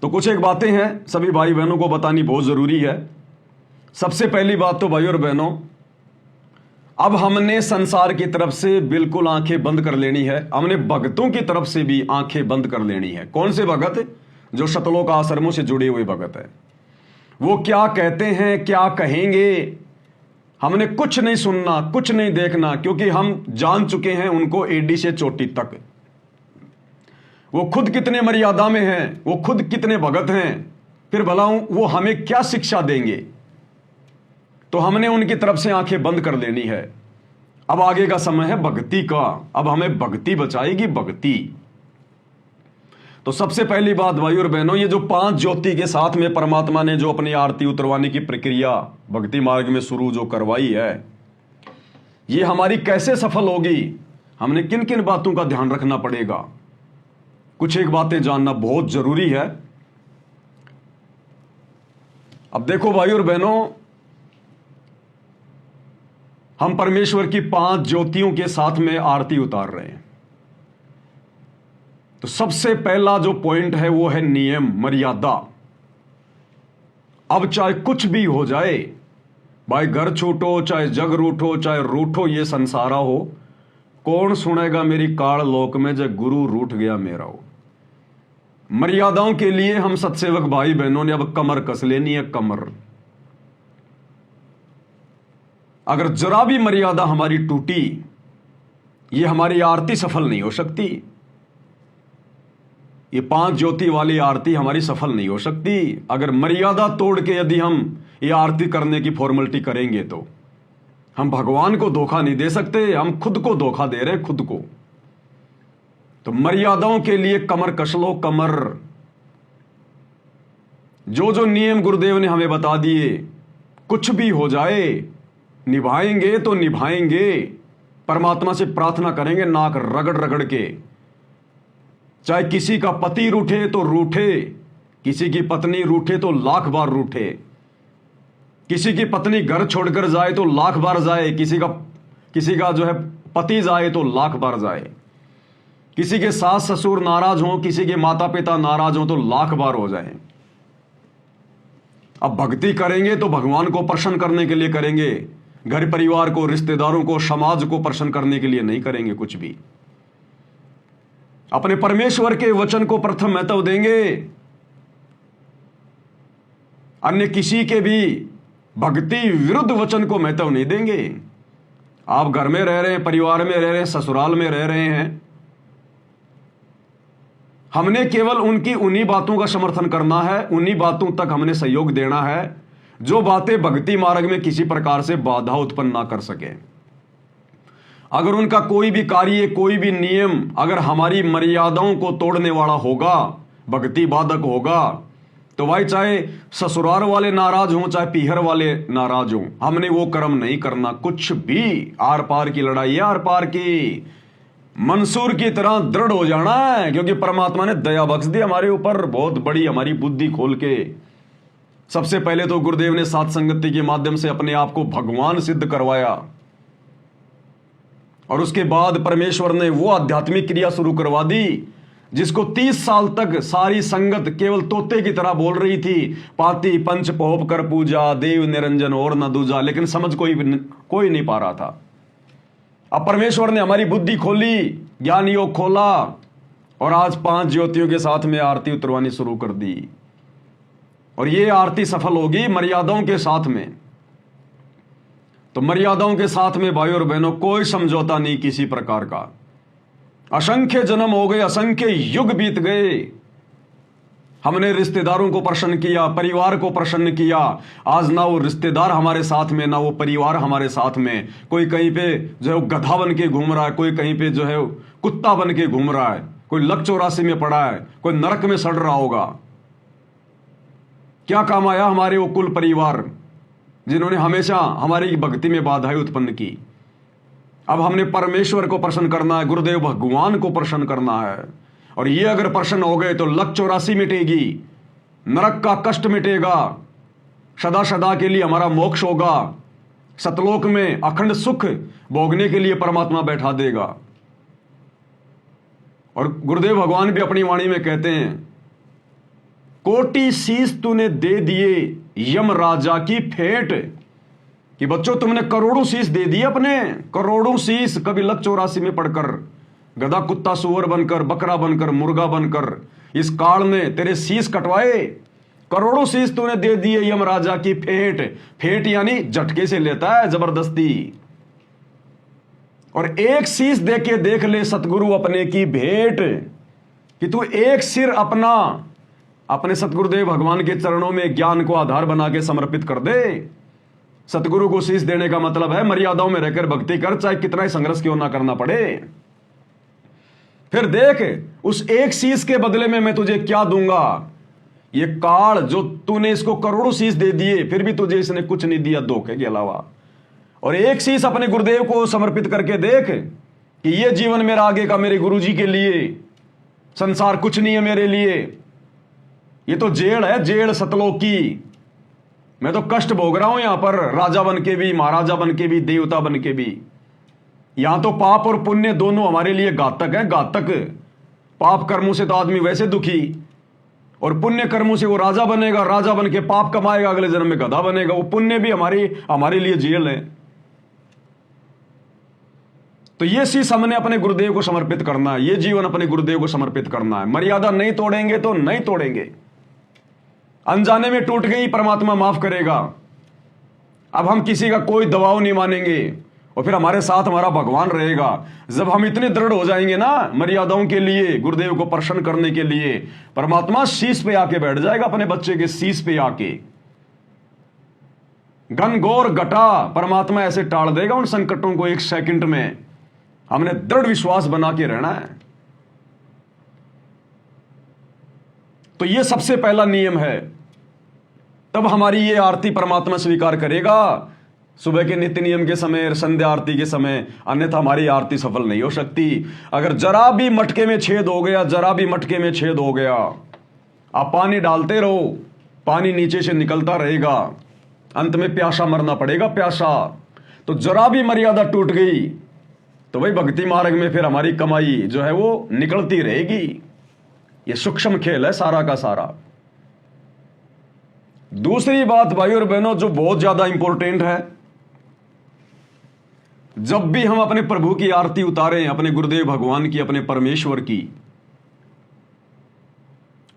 तो कुछ एक बातें हैं सभी भाई बहनों को बतानी बहुत ज़रूरी है। सबसे पहली बात तो भाई और बहनों, अब हमने संसार की तरफ से बिल्कुल आंखें बंद कर लेनी है। हमने भगतों की तरफ से भी आंखें बंद कर लेनी है। कौन से भगत? जो शतलोक आश्रमों से जुड़े हुए भगत है। वो क्या कहते हैं, क्या कहेंगे, हमने कुछ नहीं सुनना, कुछ नहीं देखना, क्योंकि हम जान चुके हैं उनको एडी से चोटी तक। वो खुद कितने मर्यादा में हैं, वो खुद कितने भगत हैं, फिर भला वो हमें क्या शिक्षा देंगे। तो हमने उनकी तरफ से आंखें बंद कर लेनी है। अब आगे का समय है भक्ति का। अब हमें भक्ति बचाएगी, भक्ति। तो सबसे पहली बात भाई और बहनों, ये जो 5 ज्योति के साथ में परमात्मा ने जो अपनी आरती उतरवाने की प्रक्रिया भक्ति मार्ग में शुरू जो करवाई है, ये हमारी कैसे सफल होगी, हमने किन किन बातों का ध्यान रखना पड़ेगा। कुछ एक बातें जानना बहुत जरूरी है। अब देखो भाई और बहनों, हम परमेश्वर की 5 ज्योतियों के साथ में आरती उतार रहे हैं। तो सबसे पहला जो पॉइंट है वो है नियम, मर्यादा। अब चाहे कुछ भी हो जाए, भाई घर छूटो, चाहे जग रूठो, चाहे रूठो ये संसारा हो, कौन सुनेगा मेरी काल लोक में जब गुरु रूठ गया मेरा हो। मर्यादाओं के लिए हम सत्सेवक भाई बहनों ने अब कमर कस लेनी है, कमर। अगर जरा भी मर्यादा हमारी टूटी, ये हमारी आरती सफल नहीं हो सकती। ये 5 ज्योति वाली आरती हमारी सफल नहीं हो सकती। अगर मर्यादा तोड़ के यदि हम ये आरती करने की फॉर्मेलिटी करेंगे तो हम भगवान को धोखा नहीं दे सकते, हम खुद को धोखा दे रहे हैं, खुद को। तो मर्यादाओं के लिए कमर कस लो, कमर। जो जो नियम गुरुदेव ने हमें बता दिए, कुछ भी हो जाए निभाएंगे तो निभाएंगे। परमात्मा से प्रार्थना करेंगे नाक रगड़ रगड़ के। चाहे किसी का पति रूठे तो रूठे, किसी की पत्नी रूठे तो लाख बार रूठे, किसी की पत्नी घर छोड़कर जाए तो लाख बार जाए, किसी का जो है पति जाए तो लाख बार जाए, किसी के सास ससुर नाराज हो, किसी के माता पिता नाराज हो तो लाख बार हो जाए। अब भक्ति करेंगे तो भगवान को प्रसन्न करने के लिए करेंगे, घर परिवार को, रिश्तेदारों को, समाज को प्रसन्न करने के लिए नहीं करेंगे कुछ भी। अपने परमेश्वर के वचन को प्रथम महत्व देंगे, अन्य किसी के भी भक्ति विरुद्ध वचन को महत्व नहीं देंगे। आप घर में रह रहे हैं, परिवार में रह रहे हैं, ससुराल में रह रहे हैं, हमने केवल उनकी उन्हीं बातों का समर्थन करना है, उन्हीं बातों तक हमने सहयोग देना है जो बातें भक्ति मार्ग में किसी प्रकार से बाधा उत्पन्न ना कर सके। अगर उनका कोई भी कार्य, कोई भी नियम अगर हमारी मर्यादाओं को तोड़ने वाला होगा, भक्ति बाधक होगा, तो भाई चाहे ससुराल वाले नाराज हों, चाहे पीहर वाले नाराज हों, हमने वो कर्म नहीं करना। कुछ भी आर पार की लड़ाई है, आर पार की मंसूर की तरह दृढ़ हो जाना है, क्योंकि परमात्मा ने दया बख्श दी हमारे ऊपर बहुत बड़ी, हमारी बुद्धि खोल के। सबसे पहले तो गुरुदेव ने सात संगति के माध्यम से अपने आप को भगवान सिद्ध करवाया, और उसके बाद परमेश्वर ने वो आध्यात्मिक क्रिया शुरू करवा दी जिसको 30 साल तक सारी संगत केवल तोते की तरह बोल रही थी, पाती पंच पोप कर पूजा, देव निरंजन और न दूजा, लेकिन समझ कोई नहीं पा रहा था। अब परमेश्वर ने हमारी बुद्धि खोली, ज्ञान योग खोला, और आज 5 ज्योतियों के साथ में आरती उतरवानी शुरू कर दी। और ये आरती सफल होगी मर्यादाओं के साथ में। तो मर्यादाओं के साथ में भाई और बहनों कोई समझौता नहीं किसी प्रकार का। असंख्य जन्म हो गए, असंख्य युग बीत गए, हमने रिश्तेदारों को प्रसन्न किया, परिवार को प्रसन्न किया। आज ना वो रिश्तेदार हमारे साथ में, ना वो परिवार हमारे साथ में। कोई कहीं पे जो है गधा बन के घूम रहा है, कोई कहीं पे जो है कुत्ता बन के घूम रहा है, कोई लक 84 में पड़ा है, कोई नरक में सड़ रहा होगा। क्या काम आया हमारे वो कुल परिवार जिन्होंने हमेशा हमारी भक्ति में बाधाएं उत्पन्न की। अब हमने परमेश्वर को प्रसन्न करना है, गुरुदेव भगवान को प्रसन्न करना है। और ये अगर प्रसन्न हो गए तो लक 84 मिटेगी, नरक का कष्ट मिटेगा, सदा सदा के लिए हमारा मोक्ष होगा, सतलोक में अखंड सुख भोगने के लिए परमात्मा बैठा देगा। और गुरुदेव भगवान भी अपनी वाणी में कहते हैं कोटि शीश तूने दे दिए यम राजा की फेंट, कि बच्चों तुमने करोड़ों शीश दे दिए, अपने करोड़ों शीश कभी लक 84 में पढ़कर, गधा कुत्ता सुअर बनकर, बकरा बनकर, मुर्गा बनकर इस काल ने तेरे शीश कटवाए। करोड़ों शीश तूने दे दिए यम राजा की फेंट, फेंट यानी झटके से लेता है, जबरदस्ती। और एक शीश दे के देख ले सतगुरु अपने की भेंट, कि तू एक सिर अपना अपने सतगुरुदेव भगवान के चरणों में ज्ञान को आधार बना के समर्पित कर दे। सतगुरु को शीश देने का मतलब है मर्यादाओं में रहकर भक्ति कर, चाहे कितना ही संघर्ष क्यों ना करना पड़े। फिर देख उस एक शीश के बदले में मैं तुझे क्या दूंगा। ये काल जो तूने इसको करोड़ों शीश दे दिए, फिर भी तुझे इसने कुछ नहीं दिया धोखे के अलावा। और एक शीश अपने गुरुदेव को समर्पित करके देख कि ये जीवन मेरा आगे का मेरे गुरुजी के लिए, संसार कुछ नहीं है मेरे लिए, ये तो जेल है, जेल सतलोक की। मैं तो कष्ट भोग रहा हूं यहां पर, राजा बन के भी, महाराजा बन के भी, देवता बन के भी। यहां तो पाप और पुण्य दोनों हमारे लिए घातक है, घातक। पाप कर्मों से तो आदमी वैसे दुखी, और पुण्य कर्मों से वो राजा बनेगा, राजा बन के पाप कमाएगा, अगले जन्म में गधा बनेगा। वो पुण्य भी हमारे लिए जेल है। तो ये शीश हमने अपने गुरुदेव को समर्पित करना है, ये जीवन अपने गुरुदेव को समर्पित करना है। मर्यादा नहीं तोड़ेंगे तो नहीं तोड़ेंगे। अनजाने में टूट गई, परमात्मा माफ करेगा। अब हम किसी का कोई दबाव नहीं मानेंगे, और फिर हमारे साथ हमारा भगवान रहेगा। जब हम इतने दृढ़ हो जाएंगे ना मर्यादाओं के लिए, गुरुदेव को प्रसन्न करने के लिए, परमात्मा शीश पे आके बैठ जाएगा, अपने बच्चे के शीश पे आके। घनघोर घटा परमात्मा ऐसे टाल देगा उन संकटों को एक सेकंड में। हमने दृढ़ विश्वास बना के रहना है। तो यह सबसे पहला नियम है, तब हमारी ये आरती परमात्मा स्वीकार करेगा। सुबह के नित्य नियम के समय, संध्या आरती के समय, अन्यथा हमारी आरती सफल नहीं हो सकती। अगर जरा भी मटके में छेद हो गया, जरा भी मटके में छेद हो गया, आप पानी डालते रहो, पानी नीचे से निकलता रहेगा, अंत में प्यासा मरना पड़ेगा, प्यासा। तो जरा भी मर्यादा टूट गई तो वही भक्ति मार्ग में फिर हमारी कमाई जो है वो निकलती रहेगी। ये सूक्ष्म खेल है सारा का सारा। दूसरी बात भाई और बहनों जो बहुत ज्यादा इंपॉर्टेंट है, जब भी हम अपने प्रभु की आरती उतारें, अपने गुरुदेव भगवान की, अपने परमेश्वर की,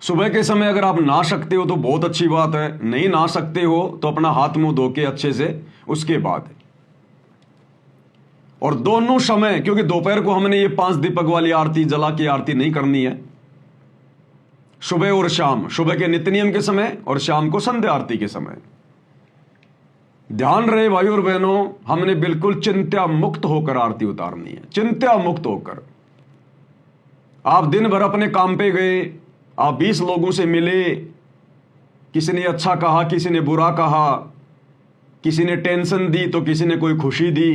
सुबह के समय अगर आप नहा सकते हो तो बहुत अच्छी बात है, नहीं नहा सकते हो तो अपना हाथ मुंह धो के अच्छे से उसके बाद। और दोनों समय, क्योंकि दोपहर को हमने ये 5 दीपक वाली आरती जला के आरती नहीं करनी है, सुबह और शाम, सुबह के नित्य नियम के समय और शाम को संध्या आरती के समय। ध्यान रहे भाई और बहनों, हमने बिल्कुल चिंता मुक्त होकर आरती उतारनी है, चिंता मुक्त होकर। आप दिन भर अपने काम पे गए, आप 20 लोगों से मिले, किसी ने अच्छा कहा, किसी ने बुरा कहा, किसी ने टेंशन दी तो किसी ने कोई खुशी दी,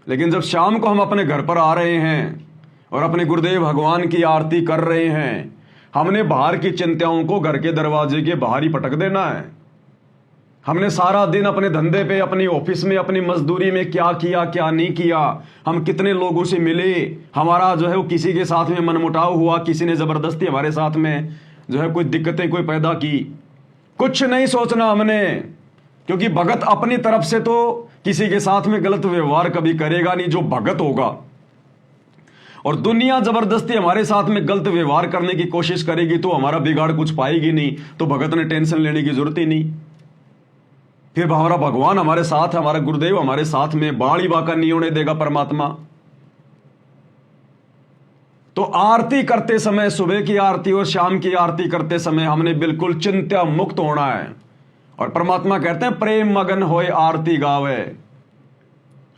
लेकिन जब शाम को हम अपने घर पर आ रहे हैं और अपने गुरुदेव भगवान की आरती कर रहे हैं, हमने बाहर की चिंताओं को घर के दरवाजे के बाहर ही पटक देना है। हमने सारा दिन अपने धंधे पे, अपनी ऑफिस में, अपनी मजदूरी में क्या किया क्या नहीं किया, हम कितने लोगों से मिले, हमारा जो है वो किसी के साथ में मनमुटाव हुआ, किसी ने जबरदस्ती हमारे साथ में जो है कोई दिक्कतें कोई पैदा की, कुछ नहीं सोचना हमने। क्योंकि भगत अपनी तरफ से तो किसी के साथ में गलत व्यवहार कभी करेगा नहीं, जो भगत होगा। और दुनिया जबरदस्ती हमारे साथ में गलत व्यवहार करने की कोशिश करेगी तो हमारा बिगाड़ कुछ पाएगी नहीं, तो भगत ने टेंशन लेने की जरूरत ही नहीं। फिर हमारा भगवान हमारे साथ है, हमारा गुरुदेव हमारे साथ में, बाड़ी बाका नहीं होने देगा परमात्मा। तो आरती करते समय, सुबह की आरती और शाम की आरती करते समय हमने बिल्कुल चिंता मुक्त होना है। और परमात्मा कहते हैं प्रेम मगन होए आरती गावे।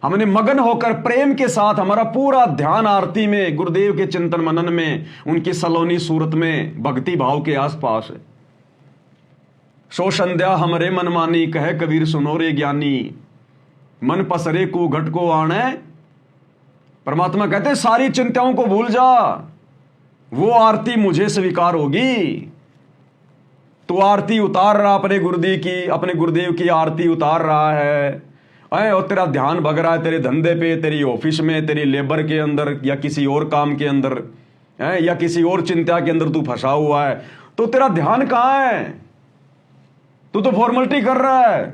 हमने मगन होकर प्रेम के साथ हमारा पूरा ध्यान आरती में, गुरुदेव के चिंतन मनन में, उनकी सलोनी सूरत में, भक्ति भाव के आसपास है। सो संध्या हमरे मन मानी, कहे कबीर सुनो रे ज्ञानी, मन पसरे को घट को आने। परमात्मा कहते हैं सारी चिंताओं को भूल जा, वो आरती मुझे स्वीकार होगी। तो आरती उतार रहा अपने गुरुदेव की आरती उतार रहा है, और तेरा ध्यान भग रहा है तेरे धंधे पे, तेरी ऑफिस में, तेरी लेबर के अंदर, या किसी और काम के अंदर, या किसी और चिंता के अंदर तू फंसा हुआ है, तो तेरा ध्यान कहां है? तू तो फॉर्मेलिटी कर रहा है,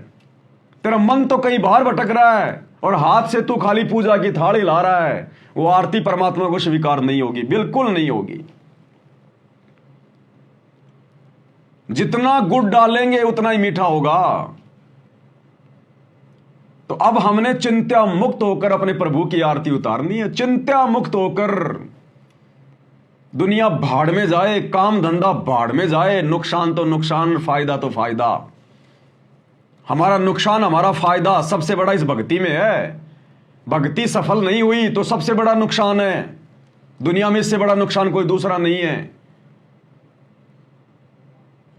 तेरा मन तो कहीं बाहर भटक रहा है और हाथ से तू खाली पूजा की थाल हिला रहा है। वो आरती परमात्मा को स्वीकार नहीं होगी, बिल्कुल नहीं होगी। जितना गुड़ डालेंगे उतना ही मीठा होगा। तो अब हमने चिंता मुक्त होकर अपने प्रभु की आरती उतारनी है। चिंता मुक्त होकर दुनिया भाड़ में जाए, काम धंधा भाड़ में जाए, नुकसान तो नुकसान, फायदा तो फायदा। हमारा नुकसान हमारा फायदा सबसे बड़ा इस भक्ति में है। भक्ति सफल नहीं हुई तो सबसे बड़ा नुकसान है। दुनिया में इससे बड़ा नुकसान कोई दूसरा नहीं है।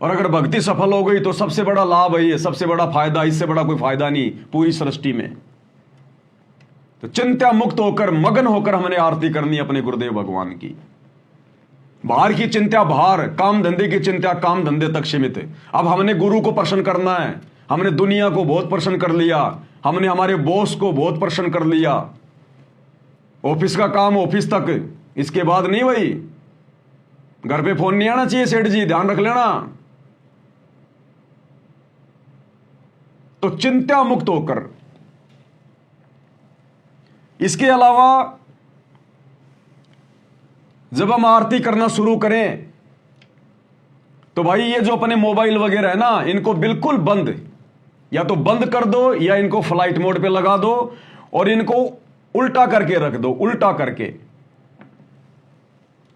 और अगर भक्ति सफल हो गई तो सबसे बड़ा लाभ है, सबसे बड़ा फायदा, इससे बड़ा कोई फायदा नहीं पूरी सृष्टि में। तो चिंता मुक्त होकर, मगन होकर हमने आरती करनी अपने गुरुदेव भगवान की। बाहर की चिंता बाहर, काम धंधे की चिंता काम धंधे तक सीमित है। अब हमने गुरु को प्रसन्न करना है। हमने दुनिया को बहुत प्रसन्न कर लिया, हमने हमारे बॉस को बहुत प्रसन्न कर लिया, ऑफिस का काम ऑफिस तक, इसके बाद नहीं भाई। घर पे फोन नहीं आना चाहिए, सेठ जी ध्यान रख लेना। तो चिंता मुक्त होकर, इसके अलावा जब हम आरती करना शुरू करें तो भाई ये जो अपने मोबाइल वगैरह है ना, इनको बिल्कुल बंद, या तो बंद कर दो या इनको फ्लाइट मोड पे लगा दो और इनको उल्टा करके रख दो, उल्टा करके,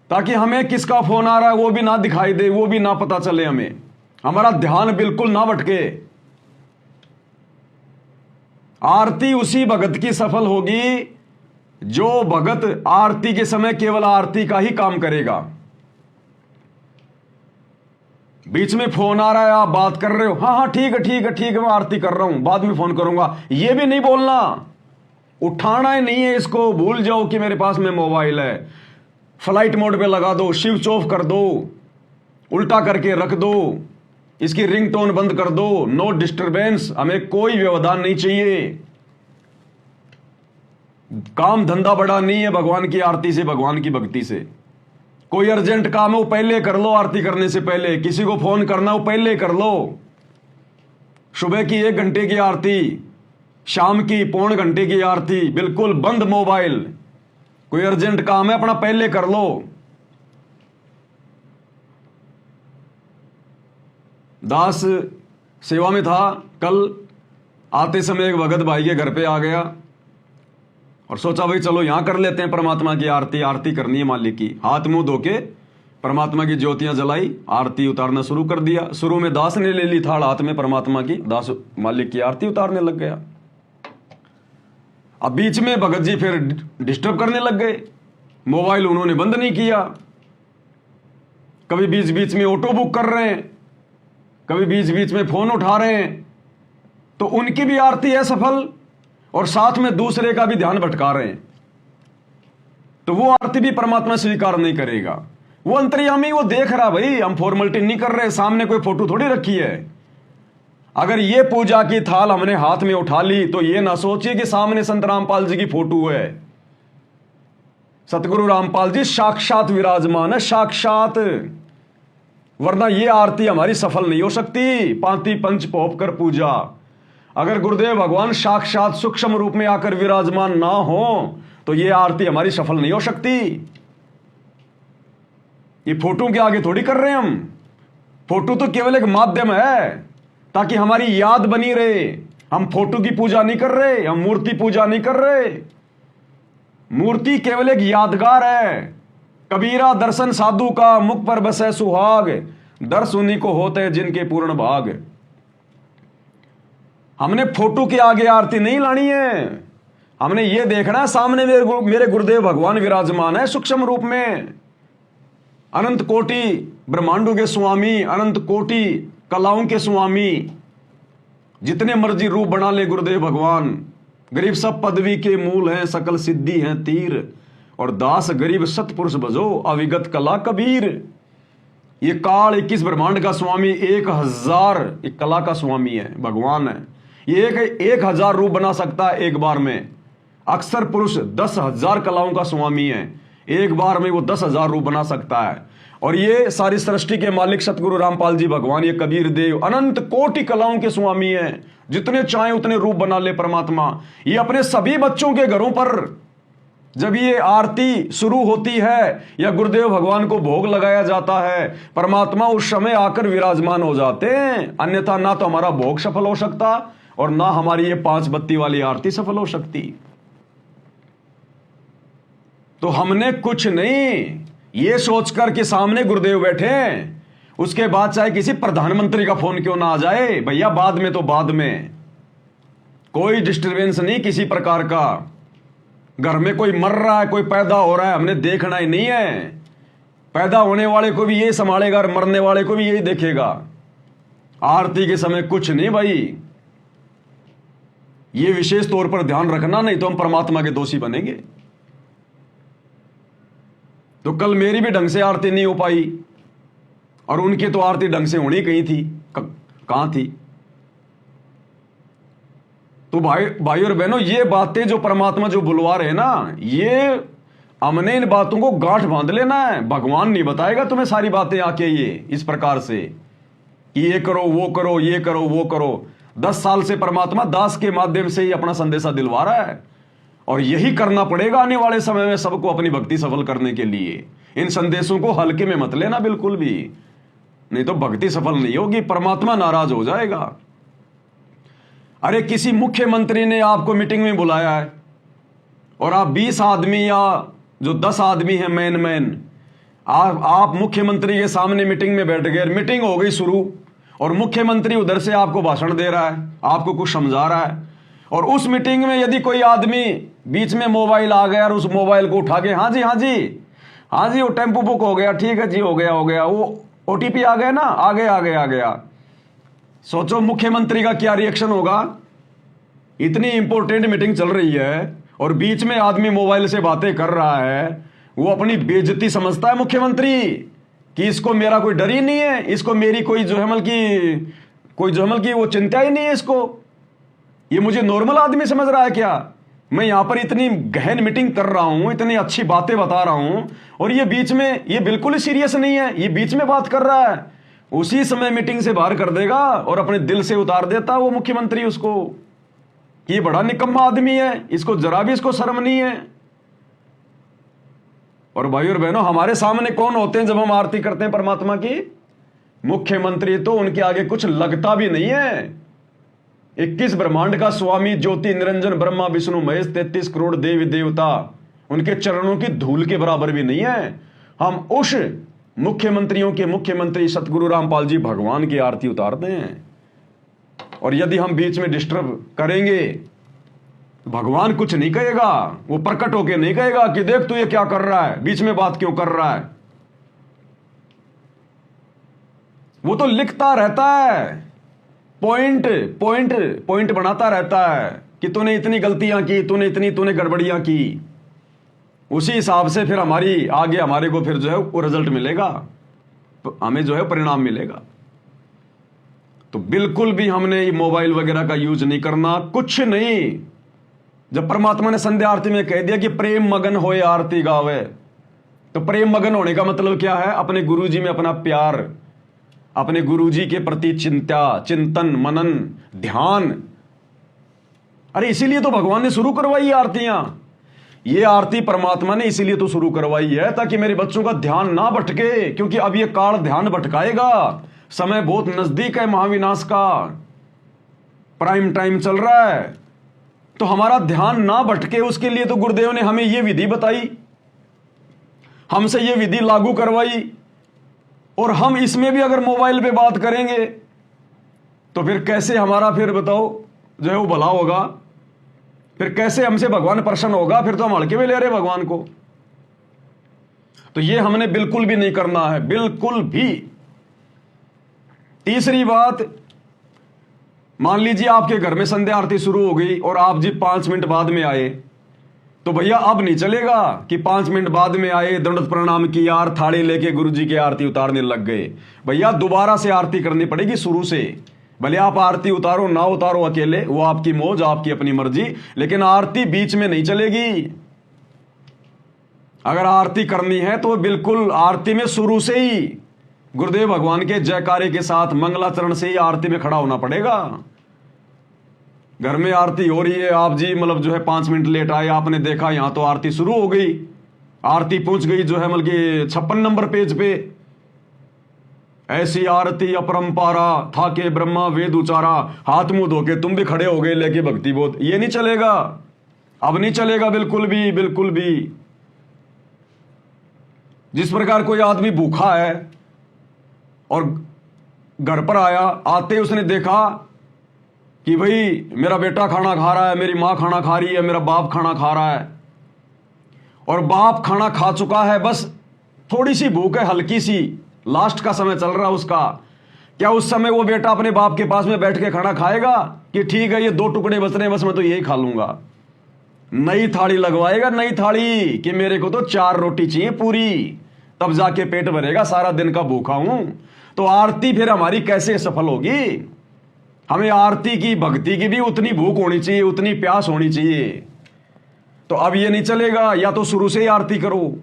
ताकि हमें किसका फोन आ रहा है वो भी ना दिखाई दे, वो भी ना पता चले हमें, हमारा ध्यान बिल्कुल ना भटके। आरती उसी भगत की सफल होगी जो भगत आरती के समय केवल आरती का ही काम करेगा। बीच में फोन आ रहा है, आप बात कर रहे हो, हाँ हाँ ठीक है ठीक है ठीक है, मैं आरती कर रहा हूं, बाद में फोन करूंगा, ये भी नहीं बोलना। उठाना ही नहीं है इसको, भूल जाओ कि मेरे पास में मोबाइल है। फ्लाइट मोड पे लगा दो, स्विच ऑफ कर दो, उल्टा करके रख दो, इसकी रिंगटोन बंद कर दो, नो डिस्टरबेंस, हमें कोई व्यवधान नहीं चाहिए। काम धंधा बड़ा नहीं है भगवान की आरती से, भगवान की भक्ति से। कोई अर्जेंट काम है वो पहले कर लो, आरती करने से पहले। किसी को फोन करना हो पहले कर लो। सुबह की 1 घंटे की आरती, शाम की 1.25 घंटे की आरती, बिल्कुल बंद मोबाइल। कोई अर्जेंट काम है अपना पहले कर लो। दास सेवा में था, कल आते समय एक भगत भाई के घर पे आ गया और सोचा भाई चलो यहां कर लेते हैं परमात्मा की आरती। आरती करनी है मालिक की। हाथ मुंह धोके परमात्मा की ज्योतियां जलाई, आरती उतारना शुरू कर दिया। शुरू में दास ने ले ली थाल हाथ में परमात्मा की, दास मालिक की आरती उतारने लग गया। अब बीच में भगत जी फिर डिस्टर्ब करने लग गए। मोबाइल उन्होंने बंद नहीं किया। कभी बीच बीच में ऑटो बुक कर रहे हैं, कभी बीच बीच में फोन उठा रहे हैं। तो उनकी भी आरती है सफल और साथ में दूसरे का भी ध्यान भटका रहे हैं। तो वो आरती भी परमात्मा स्वीकार नहीं करेगा। वो अंतर्यामी, वो देख रहा भाई, हम फॉर्मेलिटी नहीं कर रहे, सामने कोई फोटो थोड़ी रखी है। अगर ये पूजा की थाल हमने हाथ में उठा ली तो ये ना सोचिए कि सामने संत रामपाल जी की फोटो है। सतगुरु रामपाल जी साक्षात विराजमान है, साक्षात। वरना ये आरती हमारी सफल नहीं हो सकती। पांति पंच पोप कर पूजा, अगर गुरुदेव भगवान साक्षात सूक्ष्म रूप में आकर विराजमान ना हो तो ये आरती हमारी सफल नहीं हो सकती। ये फोटो के आगे थोड़ी कर रहे हैं हम। फोटो तो केवल एक माध्यम है ताकि हमारी याद बनी रहे। हम फोटो की पूजा नहीं कर रहे, हम मूर्ति पूजा नहीं कर रहे। मूर्ति केवल एक यादगार है। कबीरा दर्शन साधु का, मुख पर बसे सुहाग, दर्श उन्हीं को होते हैं जिनके पूर्ण भाग। हमने फोटो के आगे आरती नहीं लानी है। हमने ये देखना है सामने मेरे गुरुदेव भगवान विराजमान है सूक्ष्म रूप में। अनंत कोटि ब्रह्मांडों के स्वामी, अनंत कोटि कलाओं के स्वामी। जितने मर्जी रूप बना ले गुरुदेव भगवान। गरीब सब पदवी के मूल हैं, सकल सिद्धि हैं तीर, और दास गरीब सतपुरुष भजो अविगत कला कबीर। ये काल 21 ब्रह्मांड का स्वामी, 1000 एक कला का स्वामी है, भगवान है। ये 1000 रूप बना सकता है एक बार में। अक्सर पुरुष 10,000 कलाओं का स्वामी है, एक बार में वो 10,000 रूप बना सकता है। और ये सारी सृष्टि के मालिक सतगुरु रामपाल जी भगवान, ये कबीर देव अनंत कोटि कलाओं के स्वामी हैं, जितने चाहे उतने रूप बना ले परमात्मा। ये अपने सभी बच्चों के घरों पर जब ये आरती शुरू होती है या गुरुदेव भगवान को भोग लगाया जाता है, परमात्मा उस समय आकर विराजमान हो जाते हैं। अन्यथा ना तो हमारा भोग सफल हो सकता और ना हमारी ये 5 बत्ती वाली आरती सफल हो सकती। तो हमने कुछ नहीं, ये सोचकर कि सामने गुरुदेव बैठे हैं, उसके बाद चाहे किसी प्रधानमंत्री का फोन क्यों ना आ जाए, भैया बाद में तो बाद में, कोई डिस्टरबेंस नहीं किसी प्रकार का। घर में कोई मर रहा है, कोई पैदा हो रहा है, हमने देखना ही नहीं है। पैदा होने वाले को भी यही संभालेगा और मरने वाले को भी यही देखेगा। आरती के समय कुछ नहीं भाई, ये विशेष तौर पर ध्यान रखना, नहीं तो हम परमात्मा के दोषी बनेंगे। तो कल मेरी भी ढंग से आरती नहीं हो पाई और उनकी तो आरती ढंग से होनी कहीं थी, कहां थी। तो भाई और बहनों, ये बातें जो परमात्मा जो बुलवा रहे हैं ना, ये हमने इन बातों को गांठ बांध लेना है। भगवान नहीं बताएगा तुम्हें सारी बातें आके ये इस प्रकार से कि ये करो वो करो, ये करो वो करो। 10 साल से परमात्मा दास के माध्यम से ही अपना संदेशा दिलवा रहा है और यही करना पड़ेगा आने वाले समय में सबको अपनी भक्ति सफल करने के लिए। इन संदेशों को हल्के में मत लेना बिल्कुल भी, नहीं तो भक्ति सफल नहीं होगी, परमात्मा नाराज हो जाएगा। अरे किसी मुख्यमंत्री ने आपको मीटिंग में बुलाया है और आप 20 आदमी या जो 10 आदमी हैं मैन आप मुख्यमंत्री के सामने मीटिंग में बैठ गए। मीटिंग हो गई शुरू और मुख्यमंत्री उधर से आपको भाषण दे रहा है, आपको कुछ समझा रहा है, और उस मीटिंग में यदि कोई आदमी बीच में मोबाइल आ गया और उस मोबाइल को उठा के हाँ जी वो टेम्पो बुक हो गया, ठीक है जी हो गया, वो OTP आ गया ना, आ गया। सोचो मुख्यमंत्री का क्या रिएक्शन होगा। इतनी इंपॉर्टेंट मीटिंग चल रही है और बीच में आदमी मोबाइल से बातें कर रहा है, वो अपनी बेइज्जती समझता है मुख्यमंत्री कि इसको मेरा कोई डर ही नहीं है, इसको मेरी कोई जोहमल की वो चिंता ही नहीं है, इसको ये मुझे नॉर्मल आदमी समझ रहा है क्या। मैं यहां पर इतनी गहन मीटिंग कर रहा हूं, इतनी अच्छी बातें बता रहा हूं और ये बीच में, ये बिल्कुल ही सीरियस नहीं है, ये बीच में बात कर रहा है। उसी समय मीटिंग से बाहर कर देगा और अपने दिल से उतार देता वो मुख्यमंत्री उसको, ये बड़ा निकम्मा आदमी है, इसको जरा भी इसको शर्म नहीं है। और भाई और बहनों, हमारे सामने कौन होते हैं जब हम आरती करते हैं परमात्मा की? मुख्यमंत्री। तो उनके आगे कुछ लगता भी नहीं है। 21 ब्रह्मांड का स्वामी ज्योति निरंजन ब्रह्मा विष्णु महेश 33 करोड़ देवी देवता उनके चरणों की धूल के बराबर भी नहीं है। हम उस मुख्यमंत्रियों के मुख्यमंत्री सतगुरु रामपाल जी भगवान की आरती उतारते हैं और यदि हम बीच में डिस्टर्ब करेंगे, भगवान कुछ नहीं कहेगा, वो प्रकट होके नहीं कहेगा कि देख तू ये क्या कर रहा है, बीच में बात क्यों कर रहा है। वो तो लिखता रहता है, पॉइंट बनाता रहता है कि तूने इतनी गलतियां की, तूने गड़बड़ियां की। उसी हिसाब से फिर हमारे को फिर जो है वो रिजल्ट मिलेगा, तो हमें जो है परिणाम मिलेगा। तो बिल्कुल भी हमने ये मोबाइल वगैरह का यूज नहीं करना, कुछ नहीं। जब परमात्मा ने संध्या आरती में कह दिया कि प्रेम मगन होए आरती गावे, तो प्रेम मगन होने का मतलब क्या है? अपने गुरुजी में अपना प्यार, अपने गुरुजी के प्रति चिंतन मनन ध्यान। अरे इसीलिए तो भगवान ने शुरू करवाई आरतियां। ये आरती परमात्मा ने इसीलिए तो शुरू करवाई है ताकि मेरे बच्चों का ध्यान ना भटके, क्योंकि अब ये काल ध्यान भटकाएगा। समय बहुत नजदीक है महाविनाश का, प्राइम टाइम चल रहा है, तो हमारा ध्यान ना भटके उसके लिए तो गुरुदेव ने हमें यह विधि बताई, हमसे यह विधि लागू करवाई। और हम इसमें भी अगर मोबाइल पे बात करेंगे तो फिर कैसे हमारा फिर बताओ जो है वो भला होगा? फिर कैसे हमसे भगवान प्रसन्न होगा? फिर तो हम हल्के में ले रहे भगवान को। तो ये हमने बिल्कुल भी नहीं करना है, बिल्कुल भी। तीसरी बात, मान लीजिए आपके घर में संध्या आरती शुरू हो गई और आप जी 5 मिनट बाद में आए, तो भैया अब नहीं चलेगा कि 5 मिनट बाद में आए, दंडवत प्रणाम किया और थाली लेके गुरुजी की आरती उतारने लग गए। भैया दोबारा से आरती करनी पड़ेगी शुरू से। भले आप आरती उतारो ना उतारो अकेले, वो आपकी मौज, आपकी अपनी मर्जी, लेकिन आरती बीच में नहीं चलेगी। अगर आरती करनी है तो बिल्कुल आरती में शुरू से ही गुरुदेव भगवान के जयकारे के साथ मंगलाचरण से ही आरती में खड़ा होना पड़ेगा। घर में आरती हो रही है, आप जी मतलब जो है 5 मिनट लेट आए, आपने देखा यहां तो आरती शुरू हो गई, आरती पहुंच गई जो है मतलब कि 56 नंबर पेज पे, ऐसी आरती अपरंपारा था के ब्रह्मा वेद उचारा, हाथ मुंह धो के तुम भी खड़े हो गए लेके भक्ति बोध। ये नहीं चलेगा, अब नहीं चलेगा बिल्कुल भी, बिल्कुल भी। जिस प्रकार कोई आदमी भूखा है और घर पर आया, आते ही उसने देखा कि भाई मेरा बेटा खाना खा रहा है, मेरी मां खाना खा रही है, मेरा बाप खाना खा रहा है, और बाप खाना खा चुका है, बस थोड़ी सी भूख है, हल्की सी, लास्ट का समय चल रहा है उसका। क्या उस समय वो बेटा अपने बाप के पास में बैठ के खाना खाएगा कि ठीक है ये 2 टुकड़े बच रहे हैं, बस मैं तो यही खा लूंगा? नई थाली लगवाएगा, नई थाली, कि मेरे को तो 4 रोटी चाहिए पूरी, तब जाके पेट भरेगा, सारा दिन का भूखा हूं। तो आरती फिर हमारी कैसे सफल होगी? हमें आरती की, भक्ति की भी उतनी भूख होनी चाहिए, उतनी प्यास होनी चाहिए। तो अब ये नहीं चलेगा, या तो शुरू से ही आरती करो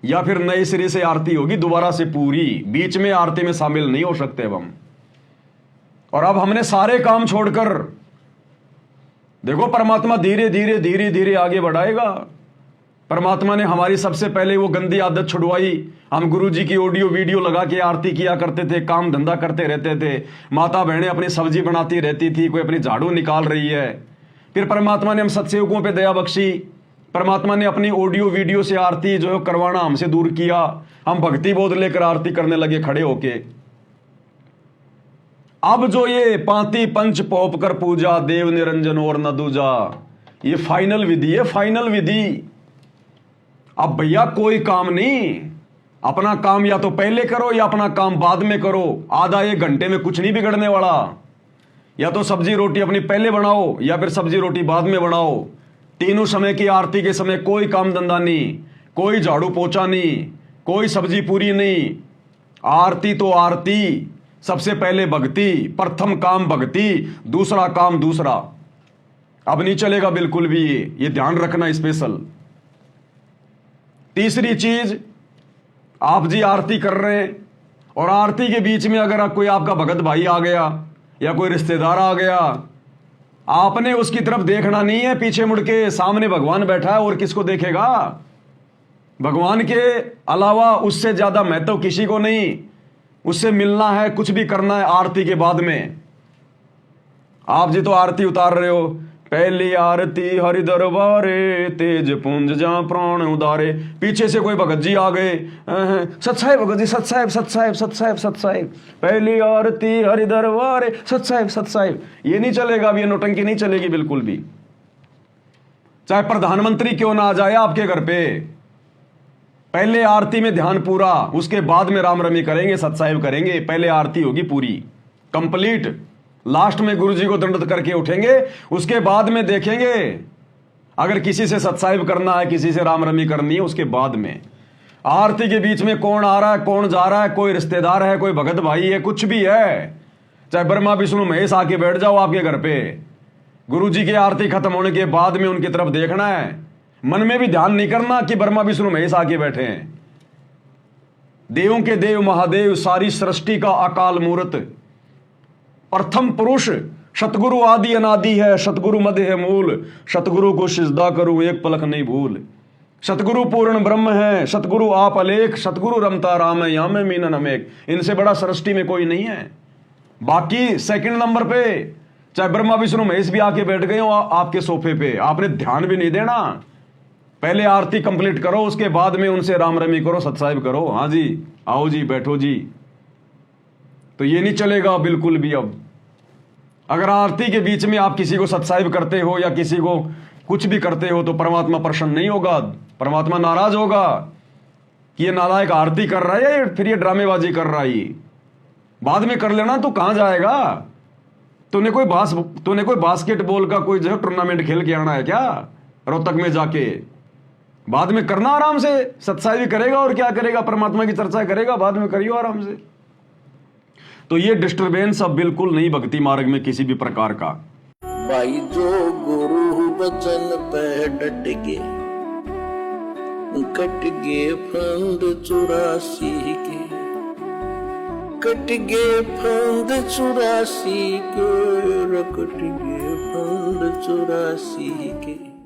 या फिर नए सिरे से आरती होगी दोबारा से पूरी, बीच में आरती में शामिल नहीं हो सकते हम। और अब हमने सारे काम छोड़कर, देखो परमात्मा धीरे धीरे धीरे धीरे आगे बढ़ाएगा। परमात्मा ने हमारी सबसे पहले वो गंदी आदत छुड़वाई। हम गुरु जी की ऑडियो वीडियो लगा के आरती किया करते थे, काम धंधा करते रहते थे, माता बहनें अपनी सब्जी बनाती रहती थी, कोई अपनी झाड़ू निकाल रही है। फिर परमात्मा ने हम सत्सेवकों पे दया बख्शी, परमात्मा ने अपनी ऑडियो वीडियो से आरती जो है करवाना हमसे दूर किया। हम भक्ति बोध लेकर आरती करने लगे खड़े होके। अब जो ये पांति पंच पोप कर पूजा, देव निरंजन और न दूजा, ये फाइनल विधि है, फाइनल विधि। अब भैया कोई काम नहीं, अपना काम या तो पहले करो या अपना काम बाद में करो, आधा 1 घंटे में कुछ नहीं बिगड़ने वाला। या तो सब्जी रोटी अपनी पहले बनाओ या फिर सब्जी रोटी बाद में बनाओ। तीनों समय की आरती के समय कोई काम धंधा नहीं, कोई झाड़ू पोछा नहीं, कोई सब्जी पूरी नहीं। आरती तो आरती, सबसे पहले भक्ति, प्रथम काम भक्ति, दूसरा काम दूसरा। अब नहीं चलेगा बिल्कुल भी, ये ध्यान रखना स्पेशल। तीसरी चीज, आप जी आरती कर रहे हैं और आरती के बीच में अगर कोई आपका भगत भाई आ गया या कोई रिश्तेदार आ गया, आपने उसकी तरफ देखना नहीं है, पीछे मुड़ के, सामने भगवान बैठा है और किसको देखेगा? भगवान के अलावा उससे ज्यादा महत्व किसी को नहीं। उससे मिलना है, कुछ भी करना है आरती के बाद में। आप जी तो आरती उतार रहे हो, पहली आरती हरि दरबारे, तेज पुंज जा प्राण उदारे। पीछे से कोई भगत जी आ गए, सत्साहेब भगत जी, सत्साहेब सत्साहेब सत्साहेब सत्साहेब, पहली आरती हरि दरबारे, सत्साहेब सत्साहेब। ये नहीं चलेगा, अब ये नौटंकी नहीं चलेगी बिल्कुल भी। चाहे प्रधानमंत्री क्यों ना आ जाए आपके घर पे, पहले आरती में ध्यान पूरा, उसके बाद में राम रमी करेंगे, सत्साहेब करेंगे। पहले आरती होगी पूरी कंप्लीट, लास्ट में गुरु जी को दंडवत करके उठेंगे, उसके बाद में देखेंगे अगर किसी से सत्साहिब करना है, किसी से राम रमी करनी है, उसके बाद में। आरती के बीच में कौन आ रहा है, कौन जा रहा है, कोई रिश्तेदार है, कोई भगत भाई है, कुछ भी है, चाहे ब्रह्मा विष्णु महेश आके बैठ जाओ आपके घर पे, गुरु जी की आरती खत्म होने के बाद में उनकी तरफ देखना है। मन में भी ध्यान नहीं करना कि ब्रह्मा विष्णु महेश आके बैठे हैं। देवों के देव महादेव, सारी सृष्टि का अकाल मूर्त, प्रथम पुरुष, सतगुरु आदि अनादि है, सतगुरु मध्य है मूल, सतगुरु को सिजदा करूं एक पलक नहीं भूल। सतगुरु पूर्ण ब्रह्म है, सतगुरु आप अलेख, सतगुरु रमता राम है, यामे मीनन अमेक। इनसे बड़ा सृष्टि में कोई नहीं है। बाकी सेकंड नंबर पे चाहे ब्रह्मा विष्णु महेश भी आके बैठ गए हो आपके सोफे पे, आपने ध्यान भी नहीं देना। पहले आरती कंप्लीट करो, उसके बाद में उनसे राम रमी करो, सत्साहिब करो। हाँ जी, आओ जी, बैठो जी। तो ये नहीं चलेगा बिल्कुल भी। अब अगर आरती के बीच में आप किसी को सत्साहिब करते हो या किसी को कुछ भी करते हो तो परमात्मा प्रसन्न नहीं होगा, परमात्मा नाराज होगा कि ये नालायक आरती कर रहा है, फिर ये ड्रामेबाजी कर रहा है। बाद में कर लेना, तो कहां जाएगा? तूने कोई बास्केटबॉल का कोई जो है टूर्नामेंट खेल के आना है क्या रोहतक में जाके? बाद में करना आराम से, सत्साहिब भी करेगा और क्या करेगा, परमात्मा की चर्चा करेगा, बाद में करियो आराम से। तो ये डिस्टरबेंस अब बिल्कुल नहीं भक्ति मार्ग में किसी भी प्रकार का। भाई जो गुरु बचन पे डट के कट गए फंद 84 के, कट गए फंद 84 के, कट गए फंद 84 के।